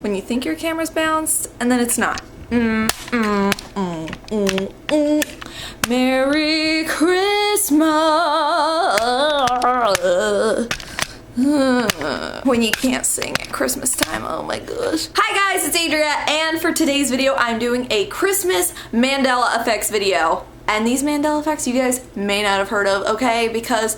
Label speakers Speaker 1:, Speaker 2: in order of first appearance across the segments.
Speaker 1: when you think your camera's bounced and then it's not. Merry Christmas. When you can't sing at Christmas time, oh my gosh. Hi guys, it's Adria, and for today's video, I'm doing a Christmas Mandela effects video. And these Mandela effects you guys may not have heard of, okay? Because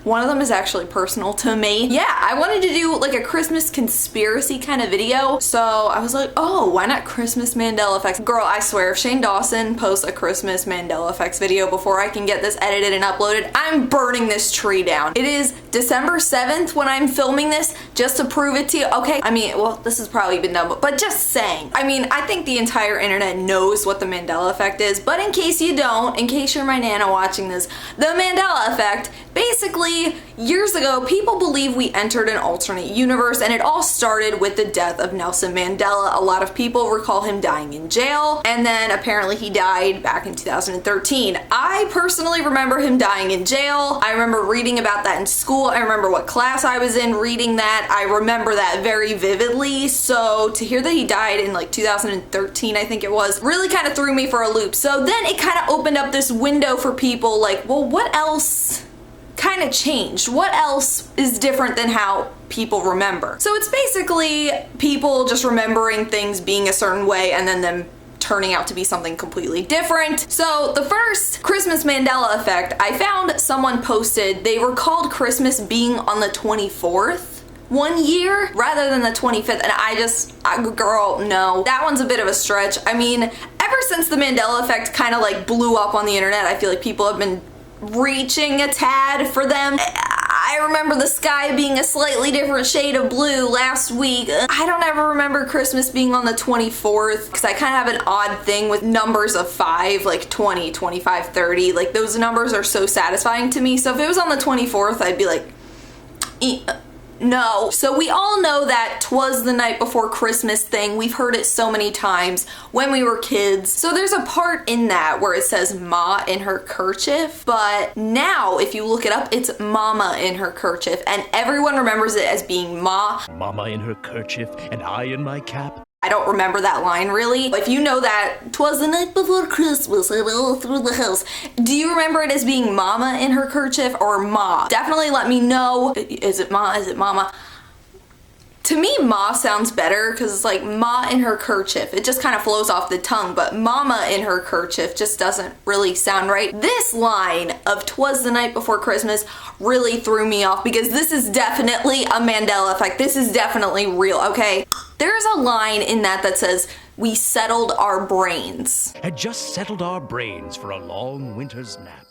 Speaker 1: one of them is actually personal to me. Yeah, I wanted to do like a Christmas conspiracy kind of video. So I was like, oh, why not Christmas Mandela effects? Girl, I swear, if Shane Dawson posts a Christmas Mandela effects video before I can get this edited and uploaded, I'm burning this tree down. It is December 7th when I'm filming this, just to prove it to you, okay? I mean, well, this has probably been done, but just saying. I mean, I think the entire internet knows what the Mandela effect is, but in case you don't, in case you're my nana watching this, the Mandela effect, basically, years ago, people believe we entered an alternate universe, and it all started with the death of Nelson Mandela. A lot of people recall him dying in jail, and then apparently he died back in 2013. I personally remember him dying in jail. I remember reading about that in school. I remember what class I was in reading that. I remember that very vividly, so to hear that he died in like 2013, I think it was, really kind of threw me for a loop. So then it kind of opened up this window for people like, well, what else kind of changed? What else is different than how people remember? So it's basically people just remembering things being a certain way and then them turning out to be something completely different. So the first Christmas Mandela effect, I found someone posted, they were called Christmas being on the 24th one year rather than the 25th, and girl, no, that one's a bit of a stretch. I mean, ever since the Mandela effect kind of like blew up on the internet, I feel like people have been reaching a tad for them. I remember the sky being a slightly different shade of blue last week. I don't ever remember Christmas being on the 24th because I kind of have an odd thing with numbers of 5, like 20, 25, 30. Like those numbers are so satisfying to me. So if it was on the 24th, I'd be like, no. So we all know that 'twas the night before Christmas thing. We've heard it so many times when we were kids. So there's a part in that where it says ma in her kerchief, but now if you look it up, it's mama in her kerchief, and everyone remembers it as being ma.
Speaker 2: Mama in her kerchief and I in my cap.
Speaker 1: I don't remember that line really. If you know that 'twas the night before Christmas and all through the house, do you remember it as being mama in her kerchief or ma? Definitely let me know. Is it ma? Is it mama? To me, ma sounds better because it's like ma in her kerchief. It just kind of flows off the tongue, but mama in her kerchief just doesn't really sound right. This line of 'twas the night before Christmas really threw me off because this is definitely a Mandela effect. This is definitely real, okay? There's a line in that says, we settled our brains.
Speaker 2: Had just settled our brains for a long winter's nap.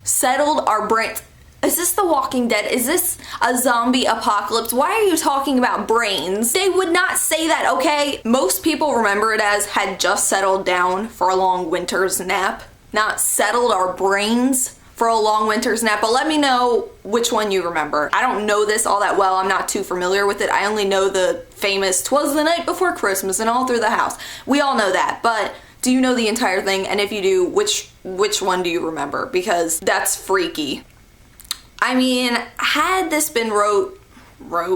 Speaker 1: Settled our brains. Is this The Walking Dead? Is this a zombie apocalypse? Why are you talking about brains? They would not say that, okay? Most people remember it as had just settled down for a long winter's nap, not settled our brains for a long winter's nap. But let me know which one you remember. I don't know this all that well. I'm not too familiar with it. I only know the famous 'twas the night before Christmas and all through the house. We all know that, but do you know the entire thing? And if you do, which one do you remember? Because that's freaky. I mean, had this been wrote,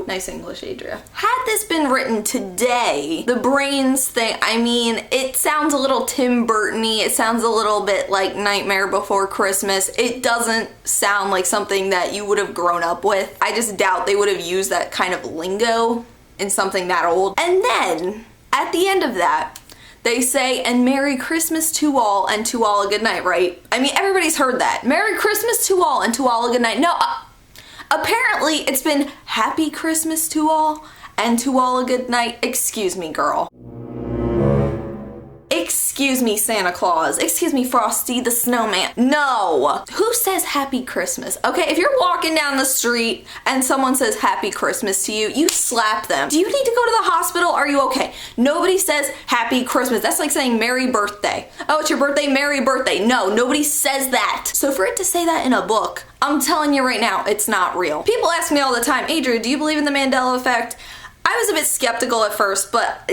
Speaker 1: nice English, Adria. Had this been written today, the brains thing, I mean, it sounds a little Tim Burton-y. It sounds a little bit like Nightmare Before Christmas. It doesn't sound like something that you would have grown up with. I just doubt they would have used that kind of lingo in something that old. And then, at the end of that, they say, and Merry Christmas to all, and to all a good night, right? I mean, everybody's heard that. Merry Christmas to all, and to all a good night. No, apparently it's been Happy Christmas to all, and to all a good night. Excuse me, girl. Excuse me, Santa Claus. Excuse me, Frosty the Snowman. No. Who says Happy Christmas? Okay, if you're walking down the street and someone says Happy Christmas to you, you slap them. Do you need to go to the hospital? Are you okay? Nobody says Happy Christmas. That's like saying Merry Birthday. Oh, it's your birthday? Merry Birthday. No, nobody says that. So for it to say that in a book, I'm telling you right now, it's not real. People ask me all the time, Adria, do you believe in the Mandela effect? I was a bit skeptical at first, but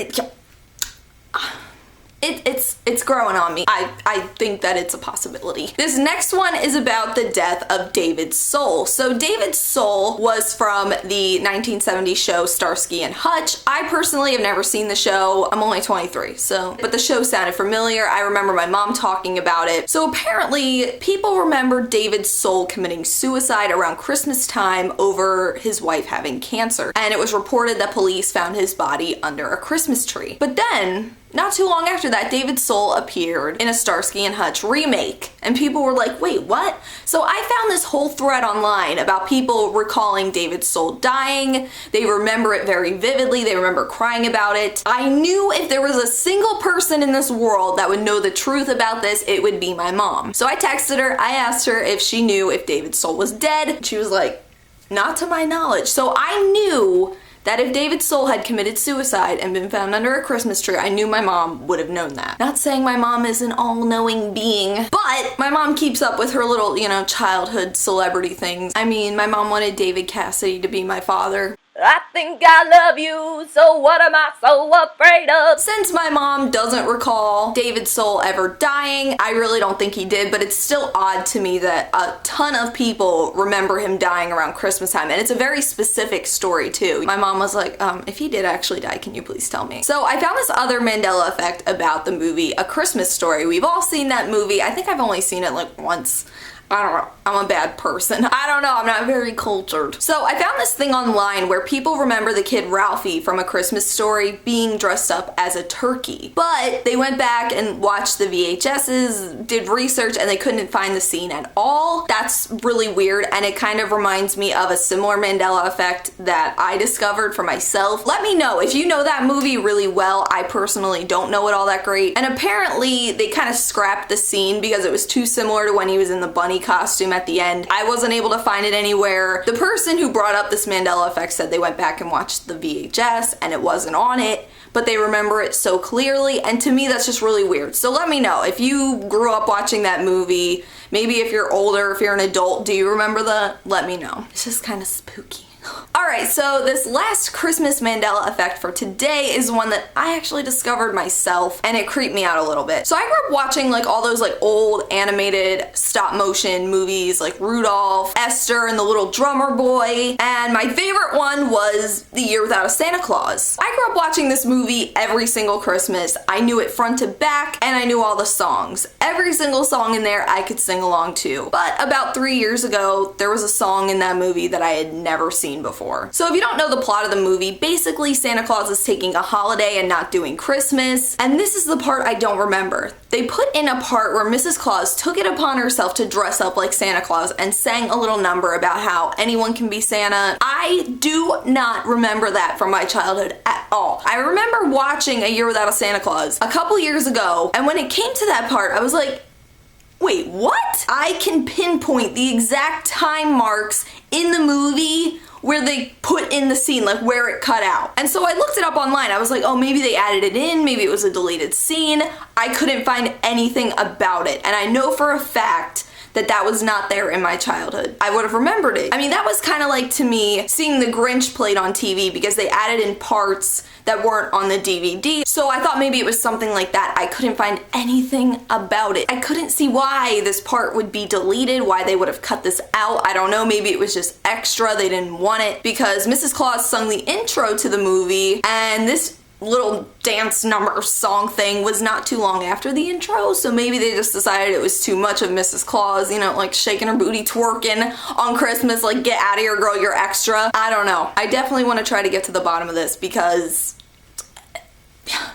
Speaker 1: It's growing on me. I think that it's a possibility. This next one is about the death of David Soul. So David Soul was from the 1970s show Starsky and Hutch. I personally have never seen the show. I'm only 23, but the show sounded familiar. I remember my mom talking about it. So apparently people remember David Soul committing suicide around Christmas time over his wife having cancer. And it was reported that police found his body under a Christmas tree. But then, not too long after that, David Soul appeared in a Starsky and Hutch remake, and people were like, wait, what? So I found this whole thread online about people recalling David Soul dying. They remember it very vividly. They remember crying about it. I knew if there was a single person in this world that would know the truth about this, it would be my mom. So I texted her. I asked her if she knew if David Soul was dead. She was like, not to my knowledge. So I knew that if David Soul had committed suicide and been found under a Christmas tree, I knew my mom would have known that. Not saying my mom is an all-knowing being, but my mom keeps up with her little, childhood celebrity things. I mean, my mom wanted David Cassidy to be my father. I think I love you, so what am I so afraid of? Since my mom doesn't recall David Soul ever dying, I really don't think he did, but it's still odd to me that a ton of people remember him dying around Christmas time, and it's a very specific story too. My mom was like, if he did actually die, can you please tell me? So I found this other Mandela effect about the movie A Christmas Story. We've all seen that movie. I think I've only seen it like once. I don't know. I'm a bad person. I don't know. I'm not very cultured. So I found this thing online where people remember the kid Ralphie from A Christmas Story being dressed up as a turkey. But they went back and watched the VHSs, did research, and they couldn't find the scene at all. That's really weird, and it kind of reminds me of a similar Mandela effect that I discovered for myself. Let me know if you know that movie really well. I personally don't know it all that great. And apparently they kind of scrapped the scene because it was too similar to when he was in the bunny costume at the end. I wasn't able to find it anywhere. The person who brought up this Mandela effect said they went back and watched the VHS and it wasn't on it, but they remember it so clearly, and to me that's just really weird. So let me know if you grew up watching that movie. Maybe if you're older, if you're an adult, do you remember let me know. It's just kind of spooky. Alright, so this last Christmas Mandela effect for today is one that I actually discovered myself, and it creeped me out a little bit. So I grew up watching like all those like old animated stop motion movies like Rudolph, Esther, and the Little Drummer Boy, and my favorite one was The Year Without a Santa Claus. I grew up watching this movie every single Christmas. I knew it front to back, and I knew all the songs. Every single song in there I could sing along to. But about 3 years ago, there was a song in that movie that I had never seen before. So if you don't know the plot of the movie, basically Santa Claus is taking a holiday and not doing Christmas, and this is the part I don't remember. They put in a part where Mrs. Claus took it upon herself to dress up like Santa Claus and sang a little number about how anyone can be Santa. I do not remember that from my childhood at all. I remember watching A Year Without a Santa Claus a couple years ago, and when it came to that part, I was like, wait, what? I can pinpoint the exact time marks in the movie where they put in the scene, like where it cut out. And so I looked it up online. I was like, oh, maybe they added it in, maybe it was a deleted scene. I couldn't find anything about it. And I know for a fact that that was not there in my childhood. I would have remembered it. I mean, that was kind of like, to me, seeing The Grinch played on TV because they added in parts that weren't on the DVD. So I thought maybe it was something like that. I couldn't find anything about it. I couldn't see why this part would be deleted, why they would have cut this out. I don't know, maybe it was just extra, they didn't want it, because Mrs. Claus sung the intro to the movie, and this little dance number song thing was not too long after the intro, so maybe they just decided it was too much of Mrs. Claus, like shaking her booty, twerking on Christmas, like, get out of here, girl, you're extra. I don't know. I definitely want to try to get to the bottom of this because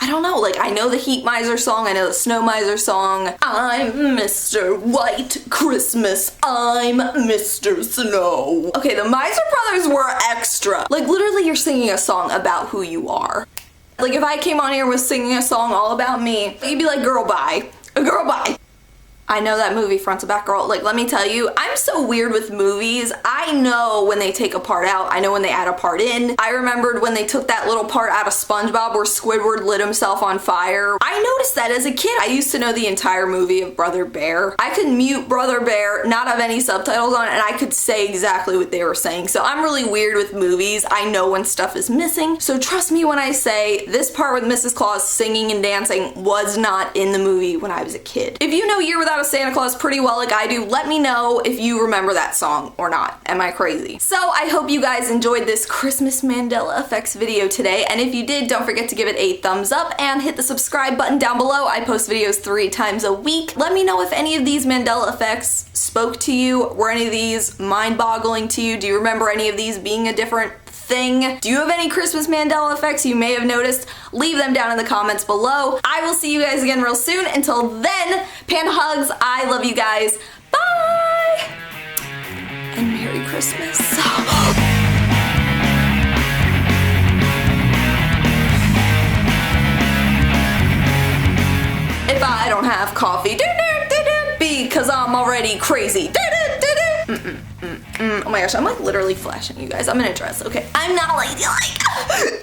Speaker 1: I don't know, like, I know the Heat Miser song, I know the Snow Miser song. I'm Mr. White Christmas, I'm Mr. Snow. Okay, the Miser Brothers were extra. Like, literally you're singing a song about who you are. Like, if I came on here and was singing a song all about me, you'd be like, girl, bye. Girl, bye. I know that movie front to back, girl. Like, let me tell you, I'm so weird with movies. I I know when they take a part out. I know when they add a part in. I remembered when they took that little part out of SpongeBob where Squidward lit himself on fire. I noticed that as a kid. I used to know the entire movie of Brother Bear. I could mute Brother Bear, not have any subtitles on, and I could say exactly what they were saying. So I'm really weird with movies. I know when stuff is missing. So trust me when I say this part with Mrs. Claus singing and dancing was not in the movie when I was a kid. If you know Year Without a Santa Claus pretty well like I do, let me know if you remember that song or not. Am I crazy? So I hope you guys enjoyed this Christmas Mandela effects video today, and if you did, don't forget to give it a thumbs up and hit the subscribe button down below. I post videos 3 times a week. Let me know if any of these Mandela effects spoke to you. Were any of these mind-boggling to you? Do you remember any of these being a different thing? Do you have any Christmas Mandela effects you may have noticed? Leave them down in the comments below. I will see you guys again real soon. Until then, panda hugs. I love you guys. Bye! And Merry Christmas. If I don't have coffee, because I'm already crazy. Oh my gosh, I'm like literally flashing you guys. I'm in a dress, okay? I'm not ladylike.